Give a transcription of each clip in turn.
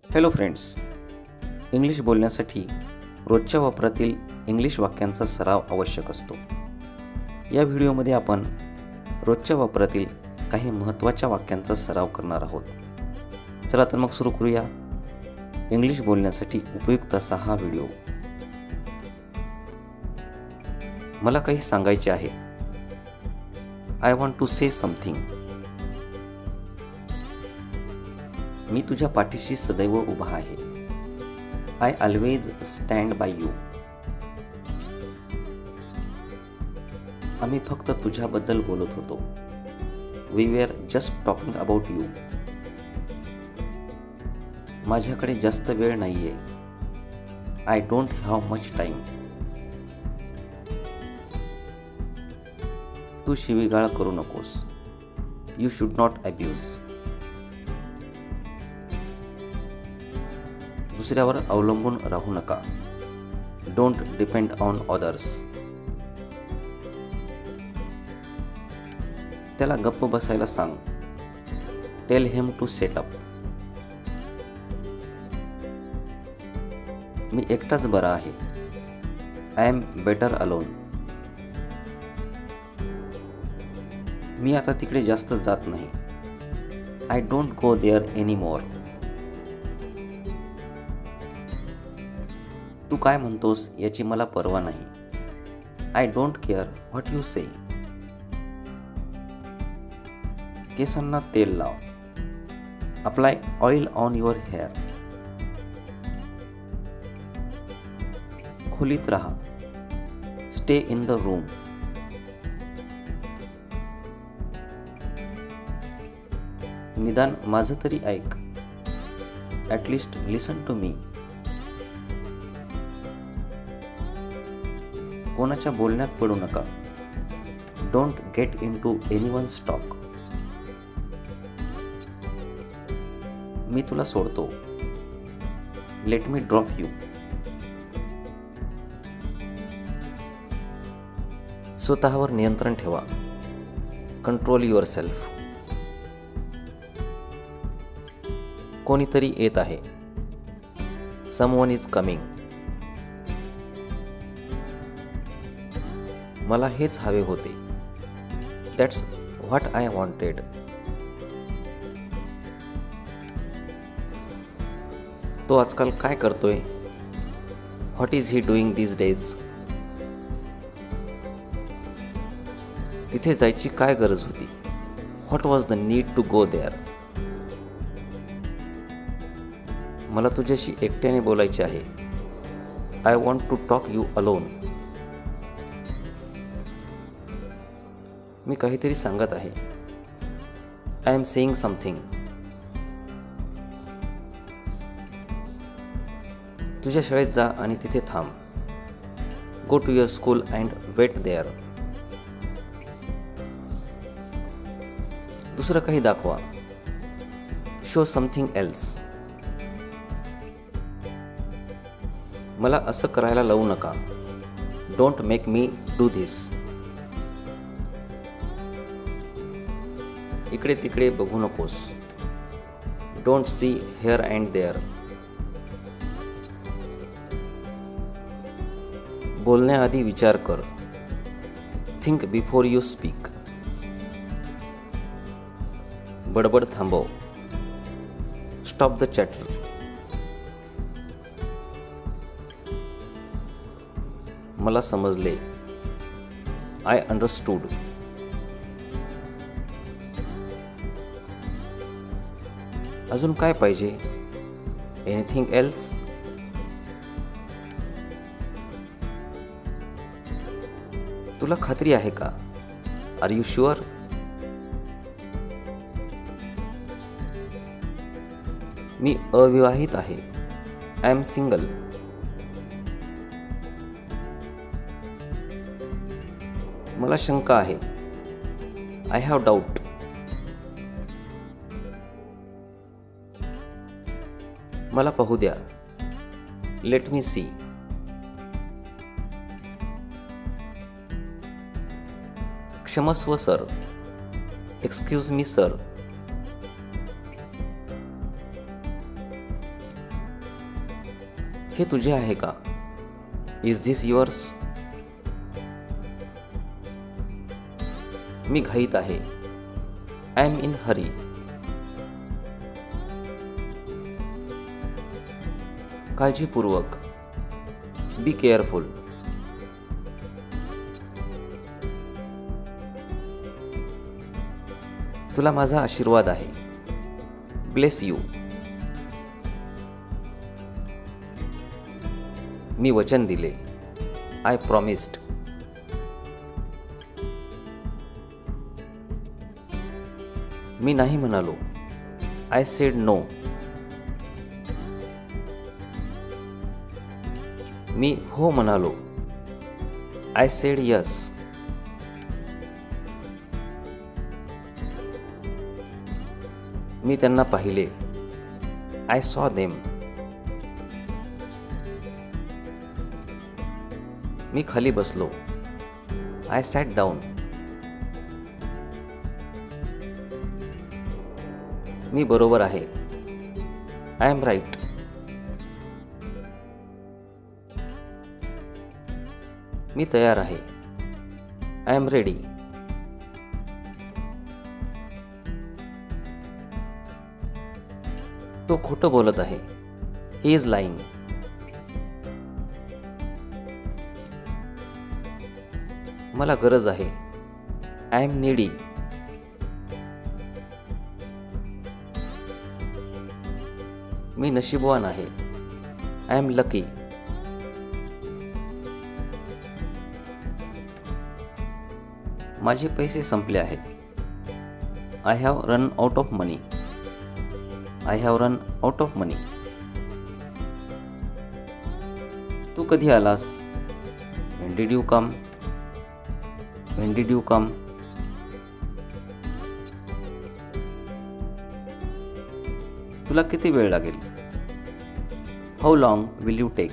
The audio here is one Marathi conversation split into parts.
हॅलो फ्रेंड्स, इंग्लिश बोलण्यासाठी रोजच्या वापरातील इंग्लिश वाक्यांचा सराव आवश्यक असतो. या व्हिडिओमध्ये आपण रोजच्या वापरातील काही महत्त्वाच्या वाक्यांचा सराव करणार आहोत. चला तर मग सुरू करूया इंग्लिश बोलण्यासाठी उपयुक्त असा हा व्हिडिओ. मला काही सांगायचे आहे. I want to say something. मी तुझ्या पाठीशी सदैव उभा आहे. I always stand by you. आम्ही फक्त तुझ्याबद्दल बोलत होतो. We were just talking about you. माझ्याकडे जास्त वेळ नाहीये. I don't have much time. तू शिवीगाळ करू नकोस. You should not abuse. दुसऱ्यावर अवलंबून राहू नका. Don't depend on others. त्याला गप्प बसायला सांग. Tell him to set up. मी एकटाच बरा आहे. I M better alone. मी आता तिकडे जास्त जात नाही. I don't go there any more. तू काय म्हणतोस याची मला पर्वा नाही. I don't care what you say. केसांना तेल लाव. Apply oil on your hair. खोलीत राहा. Stay in the room. निदान माझं तरी ऐक. At least listen to me. कोणाच्या बोलण्यात पडू नका. Don't get in to anyone's talk. मी तुला सोडतो. Let me drop you. स्वतःवर नियंत्रण ठेवा. Control your self. कोणीतरी येत आहे. Someone is coming. मला हेच हवे होते. That's what I wanted. तो आजकाल काय करतोय? What is he doing these days. तिथे जायची काय गरज होती? What was the need to go there. मला तुझ्याशी एकट्याने बोलायचे आहे. I want to talk you alone. मी काहीतरी सांगत आहे. I am saying something. तुझ्या शाळेत जा आणि तिथे थांब. Go to your school and weight there. दुसरं काही दाखवा. Show something else. मला असं करायला लावू नका. Don't make me do this. इकडे तिकडे बघू नकोस. Don't see here and there. बोलण्याआधी विचार कर. Think before you speak. बडबड थांबव. Stop the chatter. मला समजले. I understood. अजून काय पाहिजे? Anything else. तुला खात्री आहे का? Are you sure? मी अविवाहित आहे. I am single. मला शंका आहे. I have doubt. मला पाहू द्या. Let me see. क्षमस्व सर. Excuse me sir. हे तुझे आहे का? Is this yours? मी घाईत आहे. I am in hurry. काळजीपूर्वक. Be careful. तुला माझा आशीर्वाद आहे. Bless you. मी वचन दिले. I promised. मी नाही म्हणालो. I said no. मी हो म्हणालो. I said yes. मी त्यांना पाहिले. I saw them. मी खाली बसलो. I Sat down. मी बरोबर आहे. I M right. मी तयार आहे. I am ready. तो खोटं बोलत आहे. He is lying. मला गरज आहे. I am needy. मी नशीबवान आहे. I am lucky. माझे पैसे संपले आहेत. I have run out of money. I have run out of money. तू कधी आलास? When did you come? When did you come? तुला किती वेळ लागेल? How long will you take?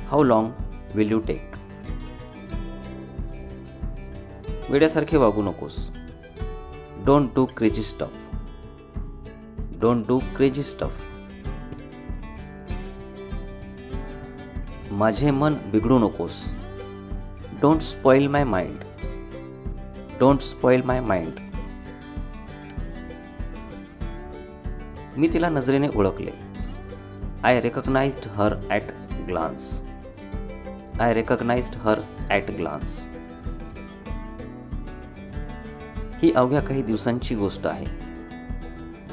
How long will you take? वेड्यासारखे वागू नकोस. Don't do crazy stuff. Don't do crazy stuff. माझे मन बिघडू नकोस. Don't spoil my mind. Don't spoil my mind. मी तिला नजरेने ओळखले. I recognised her at glance. I recognised her at glance. ही अवघ्या काही दिवसांची गोष्ट आहे.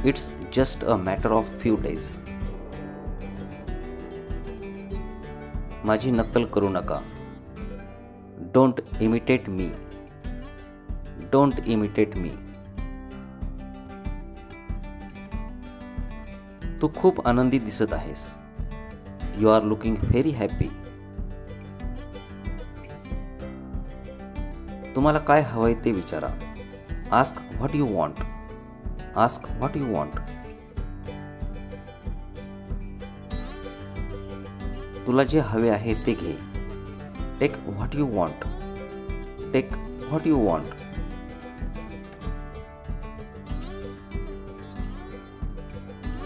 It's just a matter of few days. माझी नक्कल करू नका. Don't imitate me. Don't imitate me. तू खूप आनंदी दिसत आहेस. You are looking very happy. तुम्हाला काय हवंय ते विचारा. Ask what you want. Ask what you want. तुला जे हवे आहे ते घे. Take what you want. Take what you want.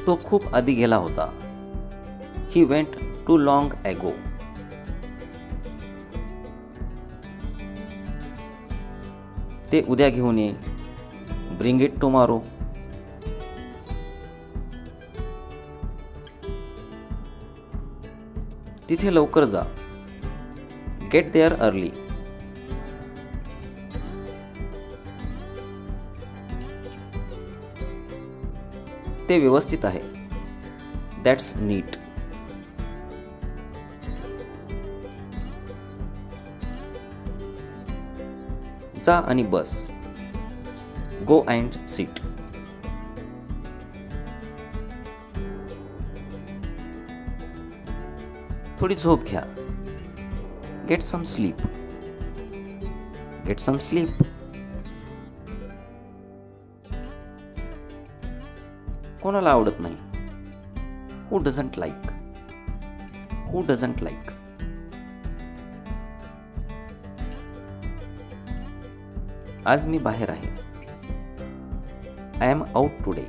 तो खूप आधी गेला होता. He went too long ago. ते उद्या घेऊन ये. Bring it tomorrow. तिथे लवकर जा. Get there early. ते व्यवस्थित आहे. That's neat. जा आणि बस. Go and seat. थोडी झोप घ्या. Get some sleep. Get some sleep. कोणाला आवडत नाही? हू doesn't like? Who doesn't like? आज मी बाहेर आहे. I am out today.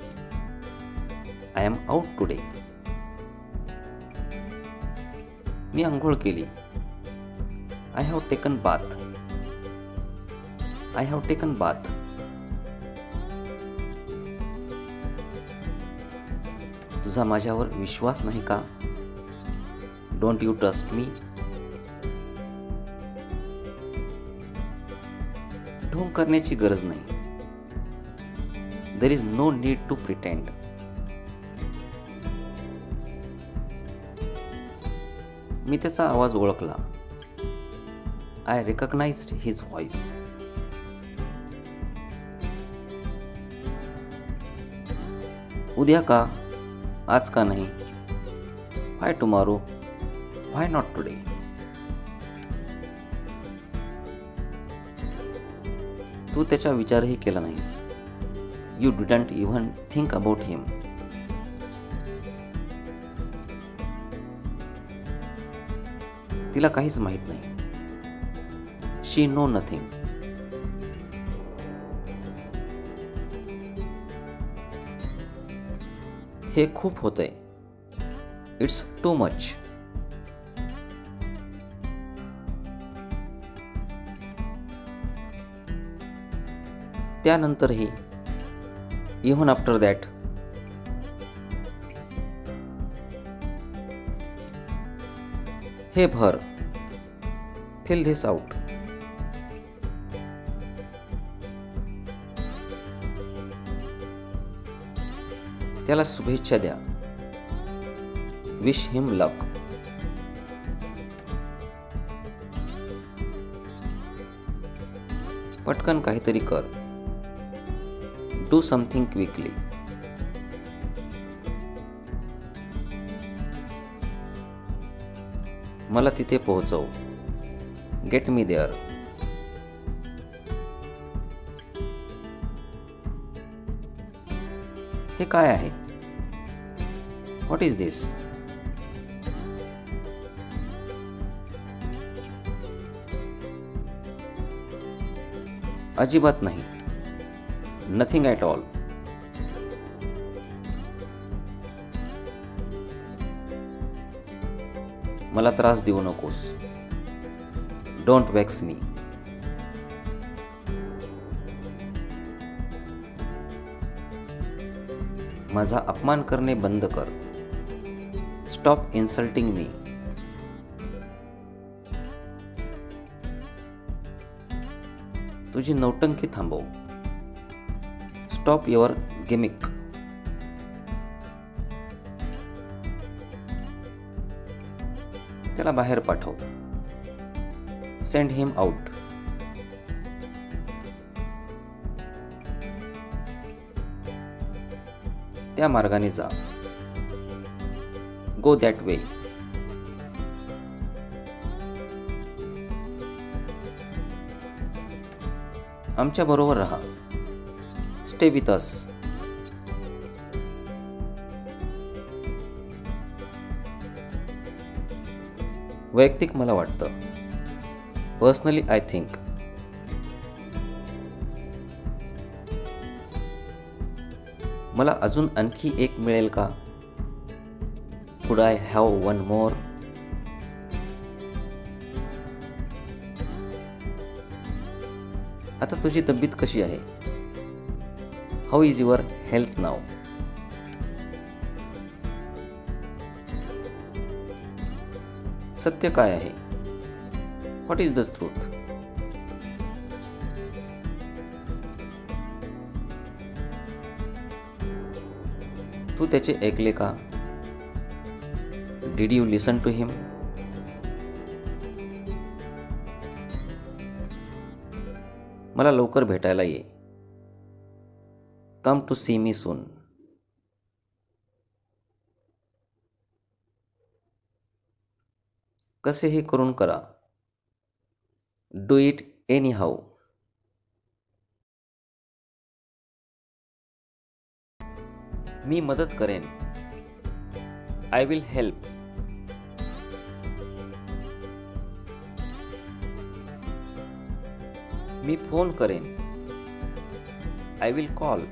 I am out today. मी आंघोळ केली. I have taken bath. I have taken bath. तुझा माझ्यावर विश्वास नाही का? Don't you trust me? ढोंग करण्याची गरज नाही. There is no need to pretend. मी त्याचा आवाज ओळखला. I recognised his voice. उद्या का? आज का नाही? Why tomorrow? Why not today? तू त्याचा विचारही केला नाहीस. You didn't even think about him. तिला काहीच माहित नाही. She know nothing. हे खूप होतंय. It's too much. त्यानंतरही इव्हन आफ्टर दॅट हे भर. Fill this out. त्याला शुभेच्छा द्या. Wish him luck. पटकन काहीतरी कर. Do something quickly. मला तिथे पोहोचव. Get me there. हे काय आहे? What is this? अजिबात नाही. Nothing at all. मला त्रास देऊ नकोस. Don't vex me. माझा अपमान करणे बंद कर. स्टॉप इन्सल्टिंग मी. तुझी नौटंकी थांबव. Stop your gimmick. त्याला बाहेर पाठव. सेंड हिम आउट. त्या मार्गाने जा. Go that way. आमच्या बरोबर राहा. Stay with us. वैयक्तिक मला वाटतं. Personally I think. मला अजून आणखी एक मिळेल का? Could I have one more? आता तुझी तब्येत कशी आहे? हाऊ इज युअर हेल्थ नाव? सत्य काय आहे? What is the truth? तू त्याचे ऐकले का? Did you listen to him? मला लवकर भेटायला ये. Come to see me soon. कसेही करून करा. Do it anyhow. मी मदत करेन. I will help. मी फोन करेन. I will call.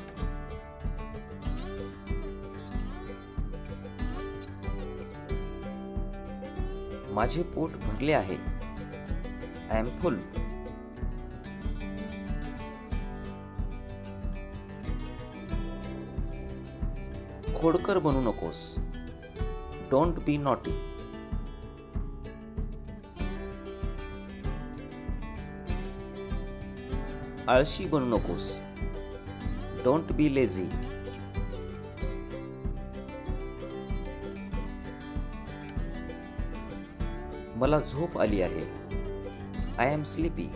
माझे पोट भरले आहे. I am full. खोडकर बनू नकोस. Don't be naughty. आळशी बनू नकोस. Don't B lazy. मला झोप आली आहे. I am sleepy.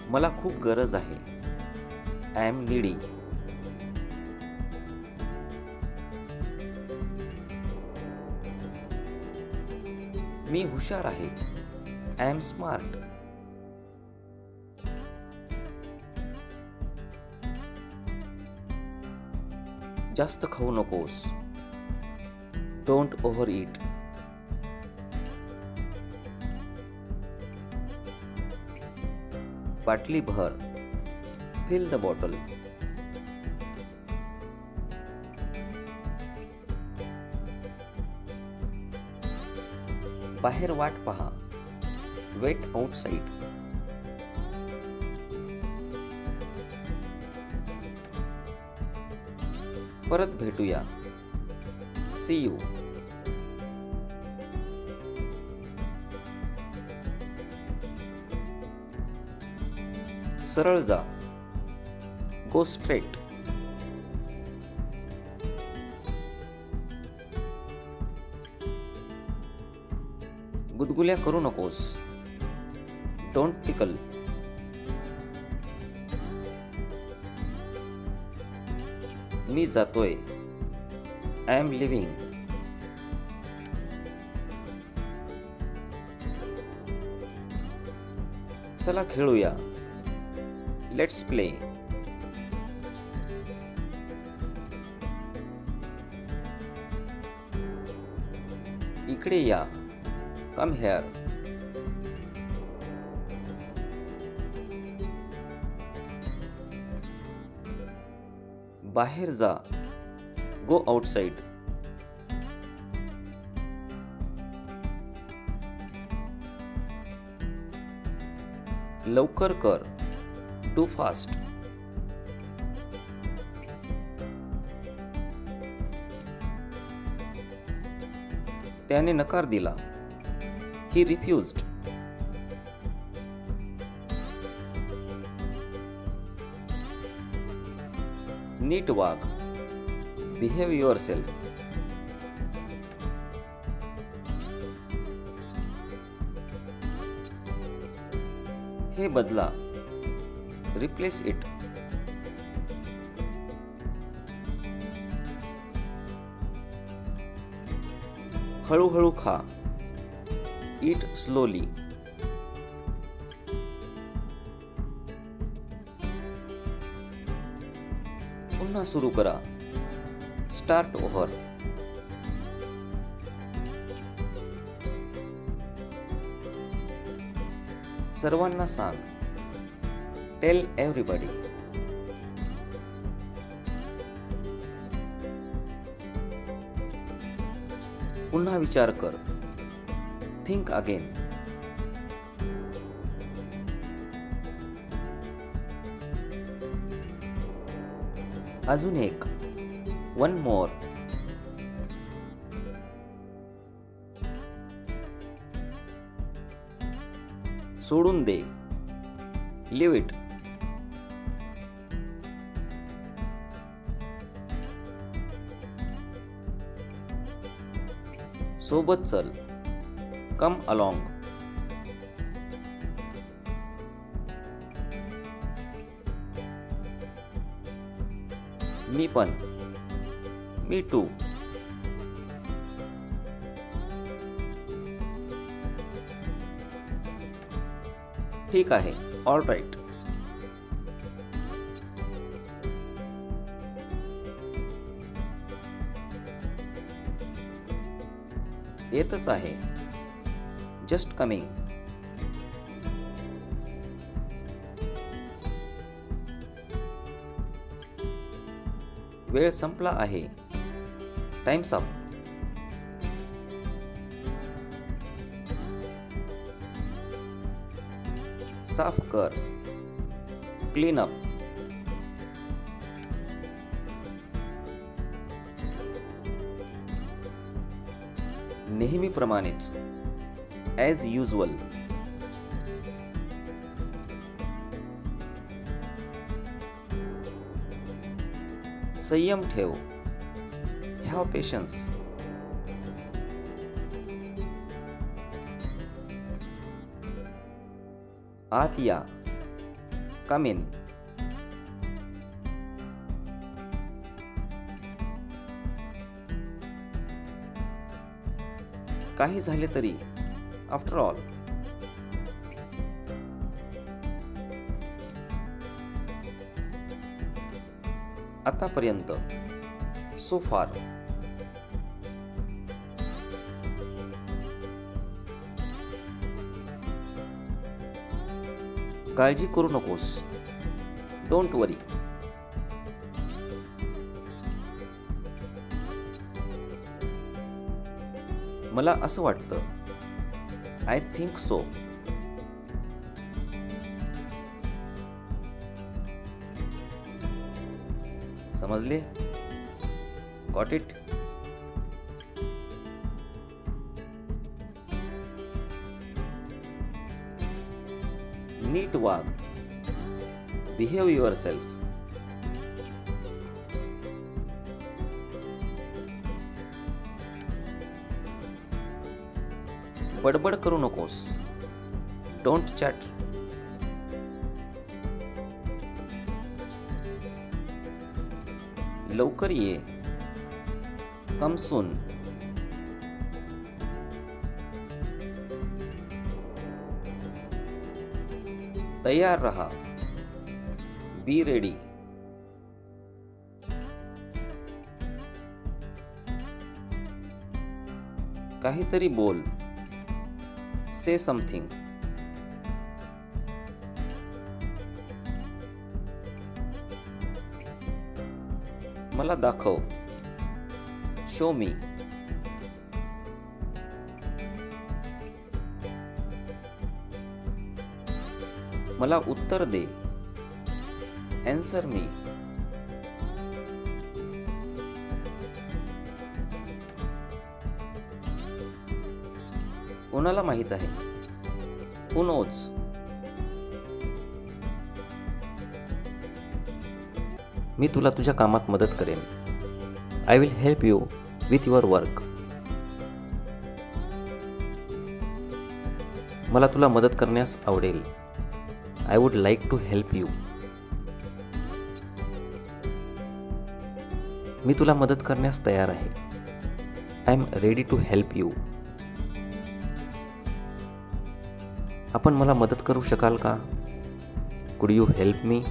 मला खूप गरज आहे. I am needy. मी हुशार आहे. I am smart. जास्त खाऊ नकोस. Don't overeat. बाटली भर. Fill the bottle. बाहेर वाट पहा. Wait outside. परत भेटूया. See you. सरळ जा. Go straight. गुदगुल्या करू नकोस. Don't tickle. मी जातोय. I am leaving. चला खेळूया. Let's play. इकडे या. Come here. बाहेर जा. Go outside. लवकर कर. Do fast. त्याने नकार दिला. He refused. नीट वाग. Behave yourself. हे बदला. Replace it. हळूहळू खा. Eat slowly. पुन्हा सुरू करा. Start over. सर्वांना सांग. Tell everybody. पुन्हा विचार कर. Think again. अजून एक. One more. सोडून दे. Leave it. सोबत चल. कम अलॉंग. मी पण. Me too. ठीक आहे. All right. येतच आहे. Just coming. वेळ संपला आहे. Times up. साफ कर. Clean up. नेहमीप्रमाणेच. As usual. संयम ठेव. Have patience. आत या. Come in. काही झाले तरी. After all. आतापर्यंत. सो फार. काळजी करू नकोस. Don't worry. मला असं वाटतं. I think so. समजले? Got it? नीट वाग. Behave yourself. बडबड करू नकोस. Don't chat. लवकर ये. Come soon. तयार रहा. Be ready. काहीतरी बोल. Say something. मला दाखव. Show me. मला उत्तर दे. ॲन्सर मी. कोणाला माहित आहे? हू नोज. मी तुला तुझ्या कामात मदत करेन. I will help you with your work. मला तुला मदत करण्यास आवडेल. I would like to help you. मी तुला मदत करण्यास तयार आहे. I am ready to help you. आपण मला मदत करू शकाल का? कुड यू हेल्प मी?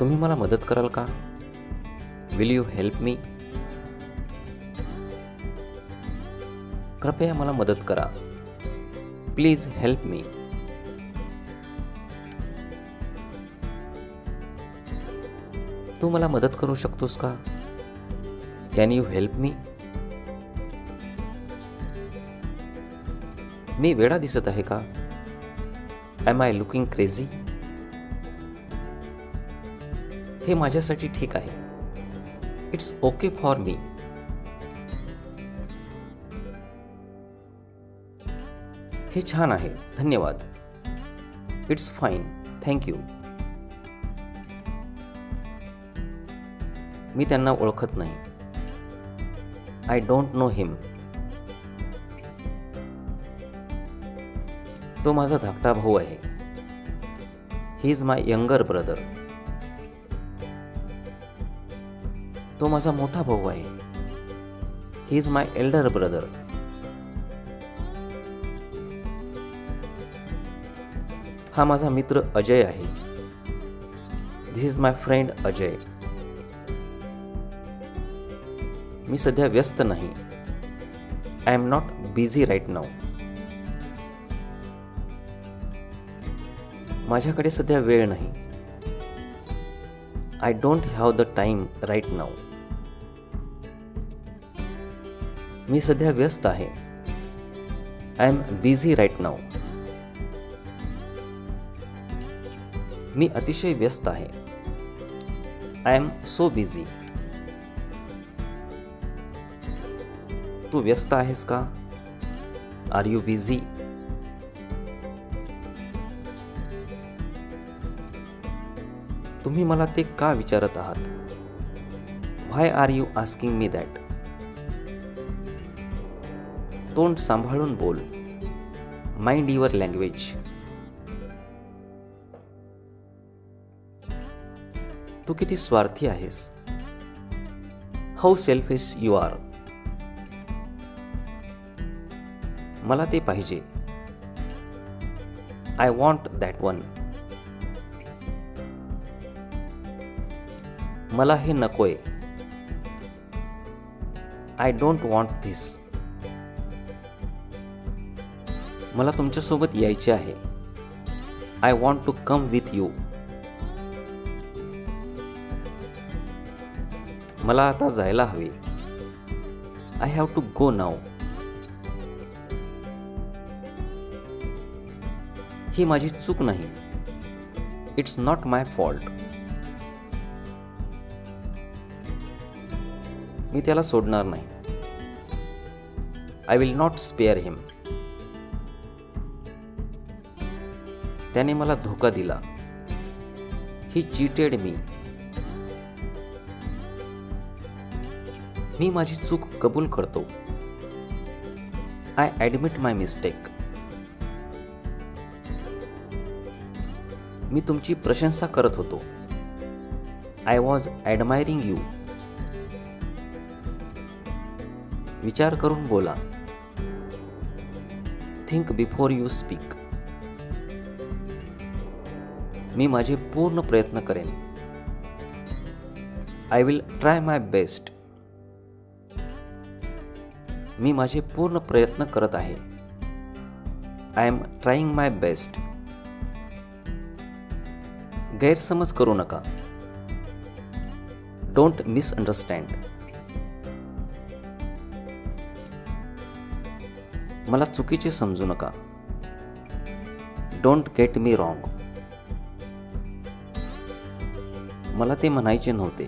तुम्ही मला मदत कराल का? विल यू हेल्प मी? कृपया मला मदत करा. Please help me. तू मला मदत करू शकतोस का? Can you help me? मी वेडा दिसत आहे का? Am I looking crazy? हे माझ्यासाठी ठीक आहे. It's okay for me. हे छान आहे. धन्यवाद. It's fine. Thank you. मी त्यांना ओळखत नाही. I don't know him. तो माझा धाकटा भाऊ आहे. He is my younger brother. तो माझा मोठा भाऊ आहे. He is my elder brother. हा माझा मित्र अजय आहे. This is my friend Ajay. मी सध्या व्यस्त नाही. I am not busy right now. माझ्याकडे सध्या वेळ नाही. I don't have the time right now. मी सध्या व्यस्त आहे. I am busy right now. मी अतिशय व्यस्त आहे. I am so busy. तू व्यस्त आहेस का? Are you busy? तुम्ही मला ते का विचारत आहात? Why are you asking me that? तोंड सांभाळून बोल. Mind your language. तू किती स्वार्थी आहेस. How selfish you are. मला ते पाहिजे. I want that one. मला हे नकोय. I don't want this. मला तुमच्यासोबत यायचे आहे. I want to come with you. मला आता जायला हवे. I have to go now. ही माझी चूक नाही. It's not my fault. मी त्याला सोडणार नाही. I will not spare him. त्याने मला धोका दिला. ही चीटेड मी. मी माझी चूक कबूल करतो. I admit my mistake. मी तुमची प्रशंसा करत होतो. I was admiring you. विचार करून बोला. Think before you speak. मी माझे पूर्ण प्रयत्न करेन. I will try my best. मी माझे पूर्ण प्रयत्न करत आहे. I am trying my best. गैरसमज करू नका. Don't misunderstand. मला चुकीचे समजू नका. Don't get me wrong. मला ते म्हणायचे नव्हते.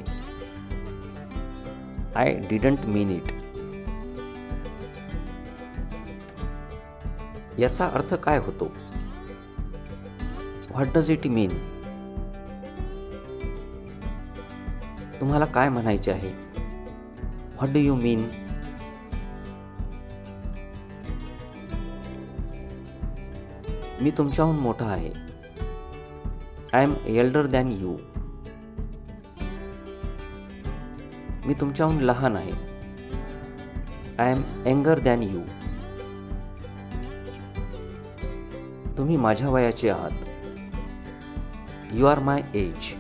I didn't mean it. याचा अर्थ काय होतो? What does it mean? तुम्हाला काय म्हणायचे आहे? What do you mean? मी तुमच्याहून मोठा आहे. I am elder than you. मी तुमच्याहून लहान आहे. I am younger than you. तुम्ही माझ्या वयाचे आहात. You are my age.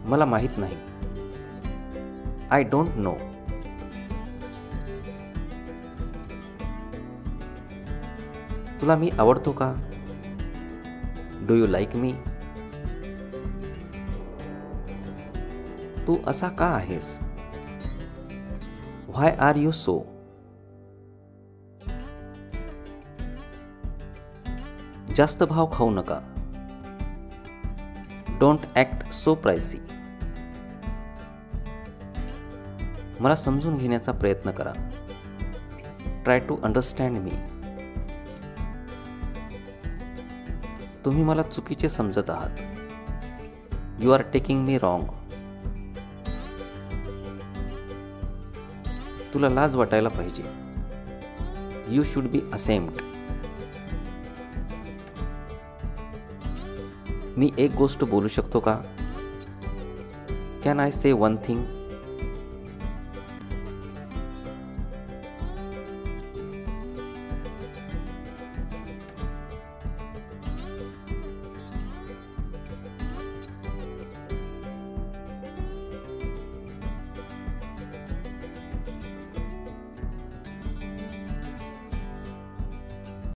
मला माहित नाही. I don't know. तुला मी आवडतो का? Do you like me? तू असा का आहेस? Why are you so? जास्त भाव खाऊ नका. Don't act so pricey. मला समजून घेण्याचा प्रयत्न करा. Try to understand me. तुम्ही मला चुकीचे समजत आहात. You are taking me wrong. तुला लाज वाटायला पाहिजे. You should be ashamed. मी एक गोष्ट बोलू शकतो का? Can I say one thing?